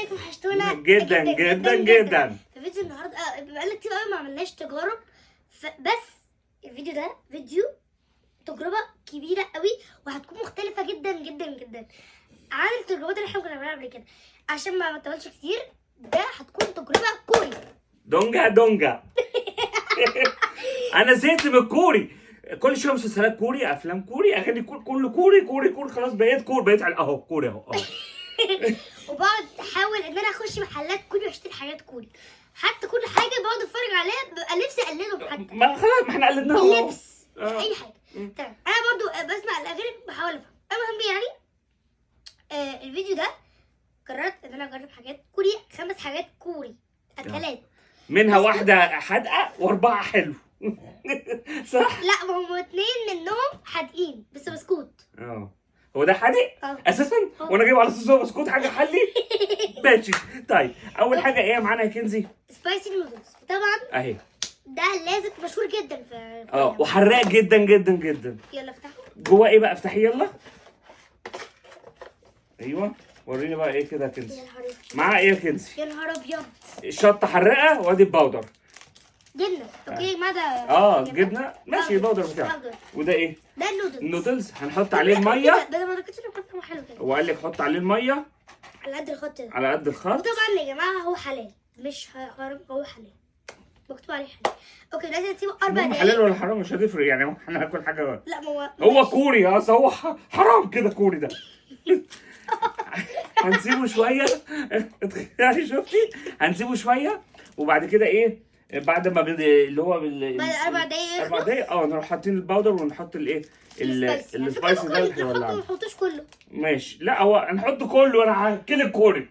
ازيكم؟ وحشتونا جدا جدا جدا. في فيديو النهارده بقالنا كتير قوي ما عملناش تجارب، بس الفيديو ده فيديو تجربه كبيره قوي وهتكون مختلفه جدا جدا جدا عن التجربات اللي احنا كنا بنعملها قبل كده. عشان ما نطولش كتير، ده هتكون تجربه كوري. دونجا دونجا. انا زهقت من الكوري، كل شويه مسلسلات كوري، افلام كوري، اغاني كوري، كله كوري كوري كوري، خلاص بقيت كوري، بقيت على اهو كوري اهو. وبقعد احاول ان انا اخش محلات كوري واشتري حاجات كوري، حتى كل حاجه بقعد اتفرج عليها ببقى نفسي اقلدهم. حتى ما خلاص، ما احنا قلدناها اهو. اللبس اي حاجه. تمام، انا برضو بسمع الاغاني بحاول افهم. المهم يعني الفيديو ده قررت ان انا اجرب حاجات كوري، 5 حاجات كوري اكلات، منها واحده حادقه واربعه حلو. صح؟ لا ما هم 2 منهم حادقين بس بسكوت. هو ده حادق اساسا؟ وانا جايب على اساس هو بسكوت حاجه حلي. ماشي. طيب اول حاجه ايه معانا يا كنزي؟ سبايسي نودلز طبعا، اهي. ده لازم مشهور جدا في وحراق جدا جدا جدا. يلا افتحه. جواه ايه بقى؟ افتحي يلا. ايوه وريني بقى ايه كده يا كنزي. يا نهار معاه ايه يا كنزي؟ يا نهار ابيض. شطه حراقه وادي الباودر. جبنه. اوكي ما ده جبنه ماشي، الباودر بتاعه. وده ايه؟ ده النودلز. النودلز هنحط عليه الميه. ده ما كنتش طعمه حلو كده. هو قال لك حط عليه الميه على قد الخط ده. على قد الخط. وطبعا يا جماعه هو حلال، مش حرام، هو حلال، مكتوب عليه حلال. اوكي دلوقتي هنسيبه 4 دقايق. حلال ولا حرام مش هتفرق يعني، احنا هناكل حاجه. لا ما هو كوري، هو حرام كده كوري ده. هنسيبه شويه. يعني شفتي، هنسيبه شويه وبعد كده ايه؟ بعد ما اللي هو بعد 4 دقايق 4 دقايق نروح حاطين الباودر ونحط الايه السبايسي ده ما نحطوش كله. ماشي. لا هو هنحط كله، انا هاكلك كوري.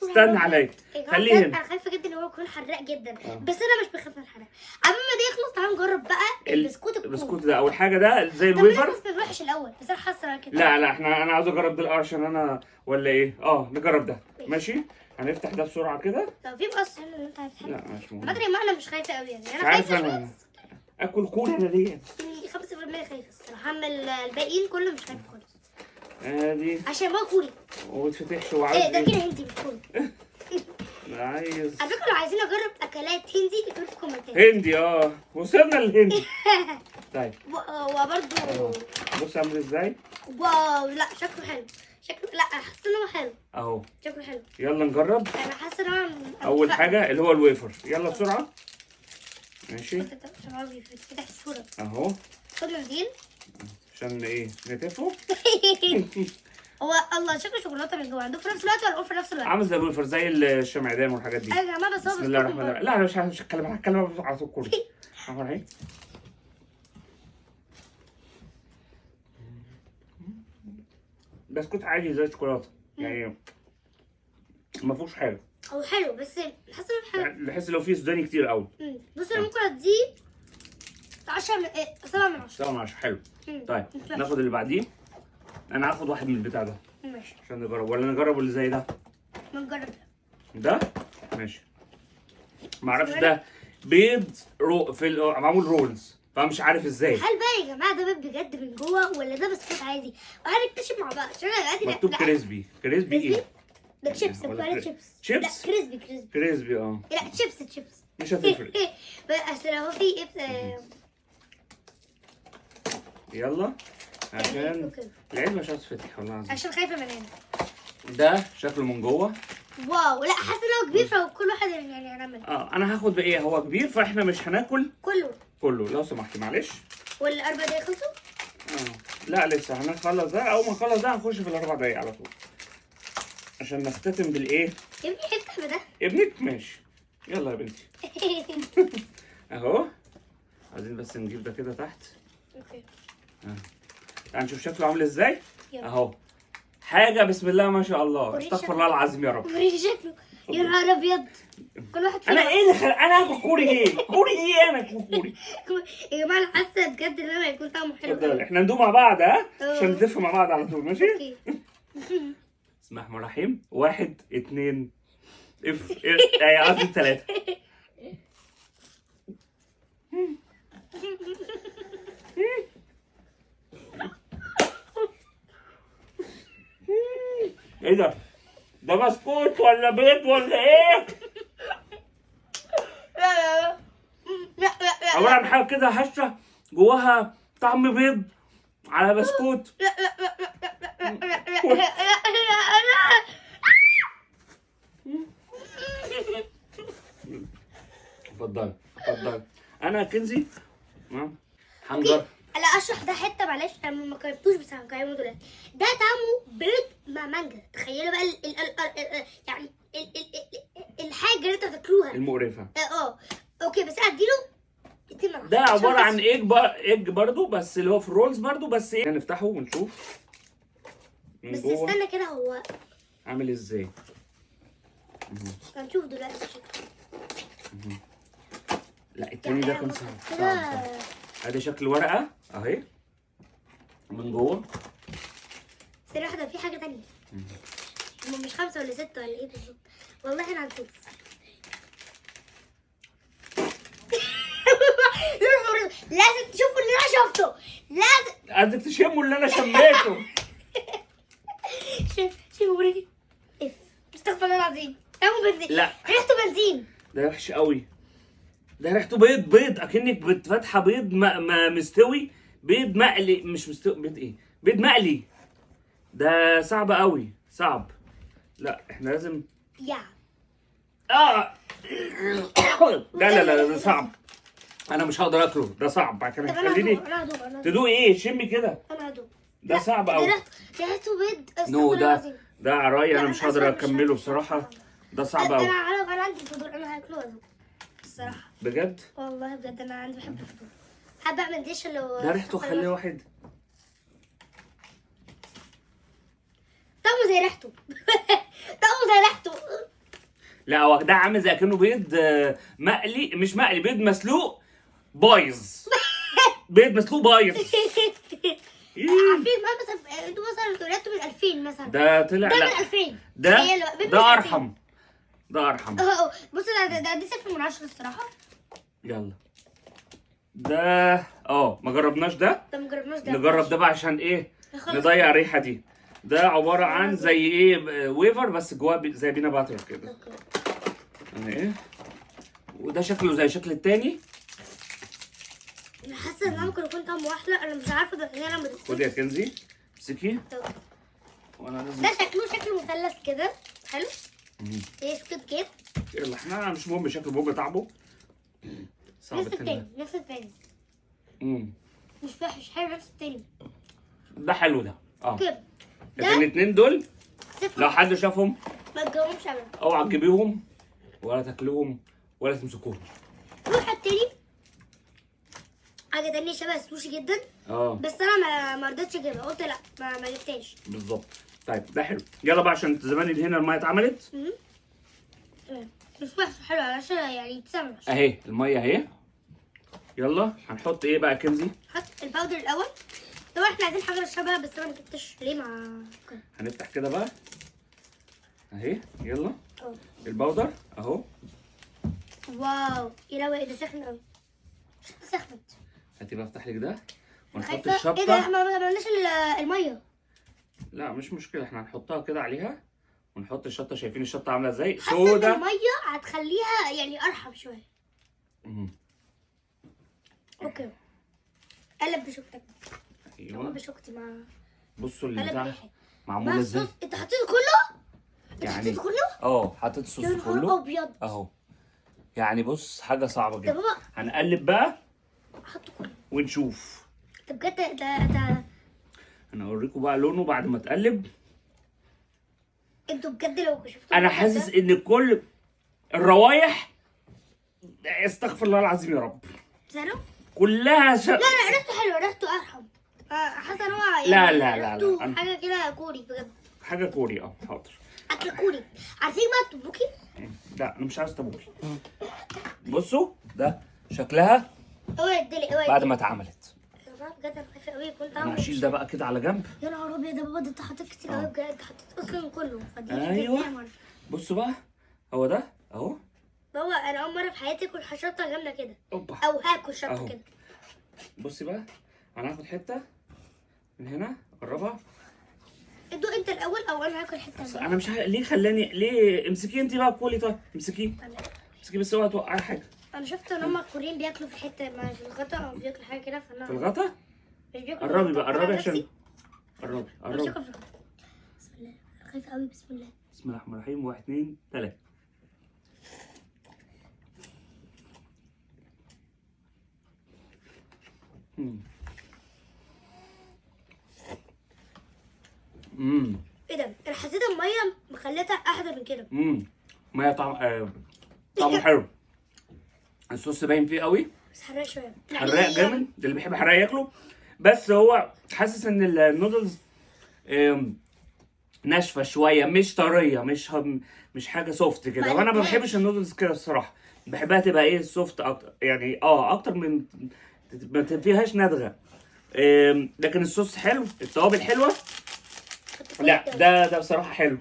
استنى عليا، خليه هنا. انا خايفه جدا ان هو يكون حراق جدا. بس انا مش بخاف من الحراق. قبل ما ده يخلص تعالوا نجرب بقى البسكوت. البسكوت ده اول حاجه، ده زي الويفر. بس ما وحش الاول، بس انا حاسه كده. لا انا عاوز اجرب ده عشان انا ولا ايه. نجرب ده. ماشي. هنفتح ده بسرعه كده. طب في مقص هنا اللي انت هتفتحه؟ لا مش مهم. بدري ما انا مش خايفه قوي يعني. انا خايفه. انا اكل كوري انا ليه؟ 5% خايفه الصراحه. هعمل الباقيين كله مش خايفه خالص. ادي عشان ما كوري. وما تفتحش وعايز ايه ده كده هندي مش كوري. عايز. على فكره لو عايزين اجرب اكلات هندي اكتبوا في الكومنتات. هندي وصلنا للهندي. طيب وبرده بص عامل ازاي. واو لا شكله حلو. لا حاسه ان هو حلو اهو. شكله حلو. يلا نجرب. انا حاسه ان هو اول حاجه اللي هو الويفر. يلا بسرعه. ماشي فتح الصوره اهو. خد منديل عشان ايه نتفه. هو الله شكله شوكولاته من جوه. عنده في نفس الوقت ولا في نفس الوقت؟ عامل زي الويفر زي الشمعدان والحاجات دي. ايوه يا جماعه بس هو بسم الله الرحمن الرحيم. لا انا مش هتكلم على طول كوري. اهو. بسكوت عادي زي الشوكولاته يعني، ما فيهوش حاجه. هو حلو بس حاسه انه حلو. بحس لو فيه سوداني كتير قوي. بص انا ممكن اديه 10 من 7 من 10. 7 من 10 حلو. طيب ناخد اللي بعديه. انا هاخد واحد من البتاع ده. ماشي. عشان نجرب ولا نجرب اللي زي ده؟ نجرب ده. ماشي. ما اعرفش ده بيض معمول رولز، فمش عارف ازاي. هل بقى يا جماعه ده بيض بجد من جوه ولا ده بسكوت عادي؟ وهنكتشف مع بعض. عشان انا دلوقتي مكتوب كريسبي. كريسبي ايه؟ ده شيبس. بقى شيبس. لا كريسبي. كريسبي لا شيبس مش هتفرق. بس هو في ايه يلا عشان العيد مش هتفتح والله العظيم. عشان خايفه من هنا. ده شكله من جوه. واو لا حاسه ان هو كبير فكل واحد يعني هنعمل. انا هاخد بايه، هو كبير فاحنا مش هناكل كله لو سمحتي معلش. وال4 دقايق خلصوا؟ لا لسه هنخلص ده. اول ما نخلص ده هنخش في ال4 دقايق على طول عشان نختتم بالايه. يا ابني افتح بده. ابنك ماشي. يلا يا بنتي. اهو. عايزين بس نجيب ده كده تحت. اوكي. تعال نشوف شكله عامل ازاي. اهو حاجه بسم الله ما شاء الله. استغفر الله العظيم يا رب. وريني شكله. يا نهار ابيض. كل واحد انا ايه اللي انا هاكل كوري ايه؟ كوري ايه؟ انا اكل كوري. يا جماعه انا حاسه بجد ان انا هيكون طعمه حلو. احنا ندوق مع بعض عشان نتفق مع بعض على طول. ماشي. بسم الله الرحمن الرحيم. 1 2 قصدي 3. ايه ده؟ ده بسكوت ولا بيض ولا ايه؟ لا عبارة عن حاجة كده هشة جواها طعم بيض على بسكوت. اتفضلي اتفضلي. انا كنزي هنجرب. لا اشرح ده حته معلش، انا ما جربتوش بس هجربه دلوقتي. ده طعمه بيض مع مانجا. تخيلوا بقى يعني الحاجه اللي انتوا هتاكلوها المقرفة. اوكي بس انا هديله 2 من 10. ده عبارة عن ايج برضو، بس اللي هو في الرولز برضو، بس ايه نفتحه ونشوف من بس جوه استنى كده، هو عامل ازاي. هنشوف دلوقتي. لا التاني ده كان صعب. ادي شكل ورقة اهي من جوه. ثانية واحدة، في حاجة تانية. هم مش 5 ولا 6 ولا ايه بالظبط؟ والله احنا هنشوف. لازم تشوفوا اللي انا شفته، لازم. عايزك تشموا اللي انا شميته. شوفوا وريني. استغفر الله العظيم. طعمه بنزين. لا ريحته بنزين. ده وحش قوي. ده ريحته بيض اكنك بتفتحه بيض مستوي، بيض مقلي. مش مستوي، بيض ايه؟ بيض مقلي. ده صعب قوي، صعب. لا احنا لازم لا ده صعب. انا مش هقدر اكله، ده صعب. عشان هيخليني انا هدوق. تدوق ايه؟ شمي كده. انا هدوق. ده صعب قوي. ريحته بيض. نو ده عراي. انا مش هقدر اكمله بصراحه. ده صعب قوي. انا عندي فضول، انا هاكله وادوق الصراحه. بجد؟ والله بجد انا عندي بحب الفطور. حابه اعمل ديش اللي هو ده ريحته خليه واحد. طعمه زي ريحته. طعمه زي ريحته. لا هو ده عامل زي كأنه بيض مقلي. مش مقلي، بيض مسلوق بايظ. بيض مسلوق بايظ. عارفين ما مثلا انتوا مثلا ولدتوا من 2000 مثلا. ده طلع ده لا من 2000. ده ارحم. ده ارحم. بص دي 0 من 10 الصراحه. يلا ده ما جربناش ده. ما جربناش ده. نجرب ده بقى عشان ايه؟ نضيع الريحه دي. ده عباره عن زي ايه؟ ويفر بس جواه زي بينا باتر كده. اهي. وده شكله زي شكل التاني. انا حاسه ان ممكن يكون طعمه احلى. انا مش عارفه ده انا ما خدي يا كنزي امسكي. وانا لازم ده شكله مثلث كده حلو. ايه سكوت كيك. يلا احنا مش مهم شكله، بوجه طعمه صعب. نفس التاني مش وحش، حلو نفس التاني. ده حلو ده. كده لكن الاثنين دول صفر. لو حد شافهم ما تجاوبهمش ابدا. اوعى تجيبيهم ولا تاكلوهم ولا تمسكوهم. روح التاني حاجه تانية شبه السوشي جدا. بس انا ما رضيتش اجيبها، قلت لا ما جبتهاش. بالظبط. طيب ده حلو. يلا بقى عشان زمان اللي هنا الميه اتعملت. مش وحش، حلو عشان يعني تسمع. اهي الميه اهي. يلا هنحط ايه بقى كنزي؟ حط الباودر الاول. طبعا احنا عايزين حاجه نشربها بس انا ما جبتش ليه مع كده. هنفتح كده بقى اهي. يلا الباودر اهو. واو يا لهوي، ده سخن قوي. سخنت. هاتي بقى افتح لك ده ونحط ايه الشطه. ده؟ احنا ما عملناش الميه. لا مش مشكله، احنا هنحطها كده عليها ونحط الشطه. شايفين الشطه عامله ازاي؟ حاسه ان الميه هتخليها يعني ارحب شويه. اوكي قلب بشوكتك. ايوه بشوكتي مع بصوا البتاع معمول ازاي. انت حطيته كله؟ يعني حطيته كله؟ حطيت الصوص يا كله نهار ابيض اهو. يعني بص حاجه صعبه يا جدا. بابا هنقلب بقى حطه كله ونشوف. طب بجد ده انا اوريكم بقى لونه بعد ما اتقلب. انتوا بجد لو شفتوا انا حاسس ان كل الروايح استغفر الله العظيم يا رب زرو كلها لا ريحته حلوه، ريحته ارحم. حاسه ان هو يعني لا حاجه كده كوري بجد. حاجه كوري. حاضر. اكل كوري. عارفين بقى التبوكي؟ لا انا مش عايز تبوكي. بصوا ده شكلها بعد ما اتعملت. بجد انا خايفه قوي يكون انا طعمه. هشيل ده بقى كده على جنب. يا نهار ابيض يا بابا، ده انت حطيت كتير قوي بجد. حطيت اصلا كله. ايوه بصوا بقى هو ده اهو. بابا انا اول مره في حياتي اكل شطه جامده كده. اوبا. او هاكل شطه كده. بصي بقى انا هاخد حته من هنا اقربها. ادوق انت الاول او انا هاكل حته بس منها. انا مش عارف ليه خلاني ليه. امسكيه انت بقى كولي. طيب امسكيه امسكيه بس اوعي توقعي حاجه. انا شفت ان هم الكوريين بياكلوا في حته ما في الغطا او بياكلوا حاجه كده فانا في الغطا. مش بياكلوا قربي في بقى الغطا. قربي أنا عشان نفسي قربي مش قربي. هاكل في الغطا. بسم الله أنا خايفه قوي. بسم الله. بسم الله الرحمن الرحيم. 1 2 3. ايه ده؟ انا حسيت الميه مخليتها احلى من كده. ميه طعمه حلو. الصوص باين فيه قوي. بس حراق شويه. حراق جامد. اللي بيحب حراق ياكله. بس هو حاسس ان النودلز ناشفه شويه مش طريه مش حاجه سوفت كده. وانا ما بحبش النودلز كده الصراحه. بحبها تبقى ايه سوفت اكتر يعني اكتر من ما فيهاش ندغه. لكن الصوص حلو. التوابل حلوه. لا ده بصراحه حلو.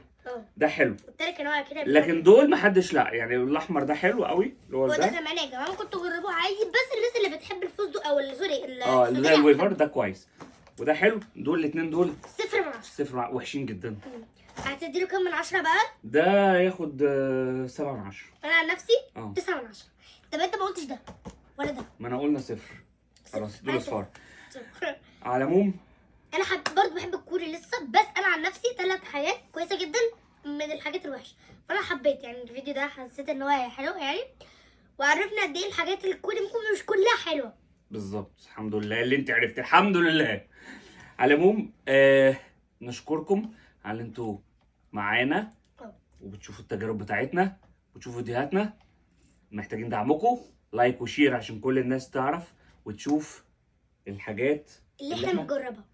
ده حلو. والتاني كان واقع كده. لكن دول محدش لا يعني الاحمر ده حلو قوي اللي هو وده ده. كمان يا جماعه ممكن تجربوه عادي بس الناس اللي بتحب الفستق او سوري اللي زي الويفر ده كويس وده حلو. دول الاثنين دول 0 من 10. 0 وحشين جدا. هتديله كام من 10 بقى؟ ده ياخد 7 من 10. انا عن نفسي 9 من 10. طب انت ما قلتش ده ولا ده؟ ما انا قلنا 0 خلاص دول اصفار. صفر. على العموم انا برضه بحب الكوري لسه بس انا عن نفسي 3 حاجات كويسه جدا من الحاجات الوحشه فانا حبيت يعني الفيديو ده حسيت ان هو حلو يعني وعرفنا قد ايه الحاجات الكوري ممكن مش كلها حلوه. بالظبط. الحمد لله اللي انت عرفت. الحمد لله. على العموم نشكركم على اللي انتوا معانا وبتشوفوا التجارب بتاعتنا وتشوفوا فيديوهاتنا. محتاجين دعمكم. لايك وشير عشان كل الناس تعرف وتشوف الحاجات اللي احنا بنجربها.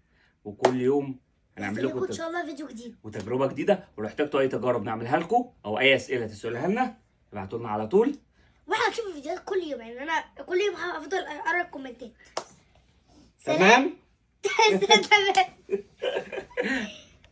وكل يوم هنعمل لكم ان شاء الله فيديو جديد وتجربه جديده. ولو احتجتوا اي تجارب نعملها لكم او اي اسئله تسالوها لنا ابعتوا لنا على طول. واحنا هنشوف الفيديوهات كل يوم يعني انا كل يوم هفضل اقرا الكومنتات. تمام. تمام.